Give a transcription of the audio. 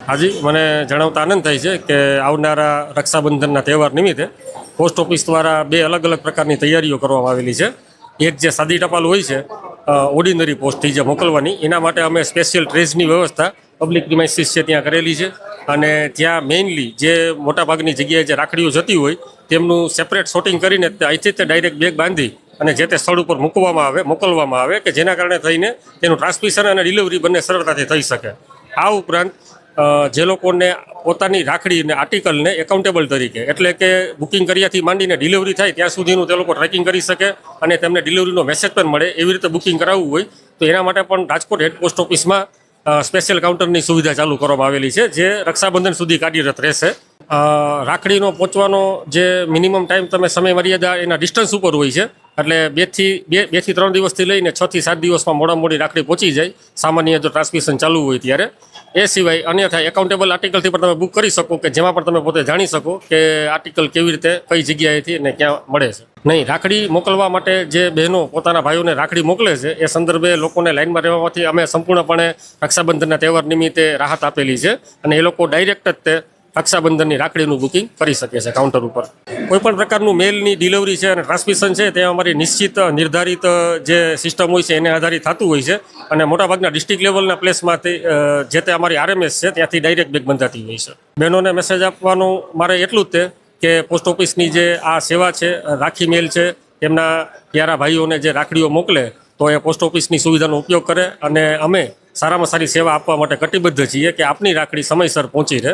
હાજી, મને જણાવતા આનંદ થાય છે કે આવનારા રક્ષાબંધનના તહેવાર નિમિત્તે પોસ્ટ ઓફિસ દ્વારા બે અલગ અલગ પ્રકારની તૈયારીઓ કરવામાં આવેલી છે. એક જે સાદી ટપાલ હોય છે ઓર્ડિનરી પોસ્ટથી જે મોકલવાની, એના માટે અમે સ્પેશિયલ ટ્રેજની વ્યવસ્થા પબ્લિક પ્રિમાઇસીસ છે ત્યાં કરેલી છે. અને ત્યાં મેઇનલી જે મોટાભાગની જગ્યાએ જે રાખડીઓ જતી હોય તેમનું સેપરેટ શોર્ટિંગ કરીને અહીંથી તે ડાયરેક્ટ બેગ બાંધી અને જે તે સ્થળ ઉપર મોકલવામાં આવે કે જેના કારણે થઈને તેનું ટ્રાન્સમિશન અને ડિલિવરી બંને સરળતાથી થઈ શકે. આ ઉપરાંત જે લોકોને પોતાની રાખડીને આર્ટિકલને એકાઉન્ટેબલ તરીકે, એટલે કે બુકિંગ કર્યાથી માંડીને ડિલિવરી થાય ત્યાં સુધીનું તે લોકો ટ્રેકિંગ કરી શકે અને તેમને ડિલિવરીનો મેસેજ પણ મળે, એવી રીતે બુકિંગ કરાવવું હોય તો એના માટે પણ રાજકોટ હેડ પોસ્ટ ઓફિસમાં સ્પેશિયલ કાઉન્ટરની સુવિધા ચાલુ કરવામાં આવેલી છે, જે રક્ષાબંધન સુધી કાર્યરત રહેશે. રાખડીનો પહોંચવાનો જે મિનિમમ ટાઈમ તમે સમય મર્યાદા એના ડિસ્ટન્સ ઉપર હોય છે, એટલે બે થી 3 દિવસથી લઈને 6 થી 7 દિવસમાં મોડી રાખડી પહોંચી જાય, સામાન્ય જો ટ્રાન્સમિશન ચાલુ હોય ત્યારે. એ સિવાય અન્યથા એકાઉન્ટેબલ આર્ટિકલથી પણ તમે બુક કરી શકો કે જેમાં પણ તમે પોતે જાણી શકો કે આર્ટિકલ કેવી રીતે કઈ જગ્યાએથી અને ક્યાં મળે છે. નહીં, રાખડી મોકલવા માટે જે બહેનો પોતાના ભાઈઓને રાખડી મોકલે છે એ સંદર્ભે લોકોને લાઇનમાં રહેવામાંથી અમે સંપૂર્ણપણે રક્ષાબંધનના તહેવાર નિમિત્તે રાહત આપેલી છે અને એ લોકો ડાયરેક્ટ જ તે રક્ષાબંધનની રાખડીનું બુકિંગ કરી શકે છે કાઉન્ટર ઉપર. કોઈપણ પ્રકારનું મેલની ડિલિવરી છે અને ટ્રાન્સમિશન છે તે અમારી નિશ્ચિત નિર્ધારિત જે સિસ્ટમ હોય છે એને આધારિત થતું હોય છે અને મોટાભાગના ડિસ્ટ્રિક્ટ લેવલના પ્લેસમાંથી જે તે અમારી આરએમએસ છે ત્યાંથી ડાયરેક્ટ બેગ બંધાતી હોય છે. બહેનોને મેસેજ આપવાનું મારે એટલું જ તે કે પોસ્ટ ઓફિસની જે આ સેવા છે, રાખી મેલ છે, તેમના પ્યારા ભાઈઓને જે રાખડીઓ મોકલે તો એ પોસ્ટ ઓફિસની સુવિધાનો ઉપયોગ કરે અને અમે સારામાં સારી સેવા આપવા માટે કટિબદ્ધ છીએ કે આપની રાખડી સમયસર પહોંચી રહે.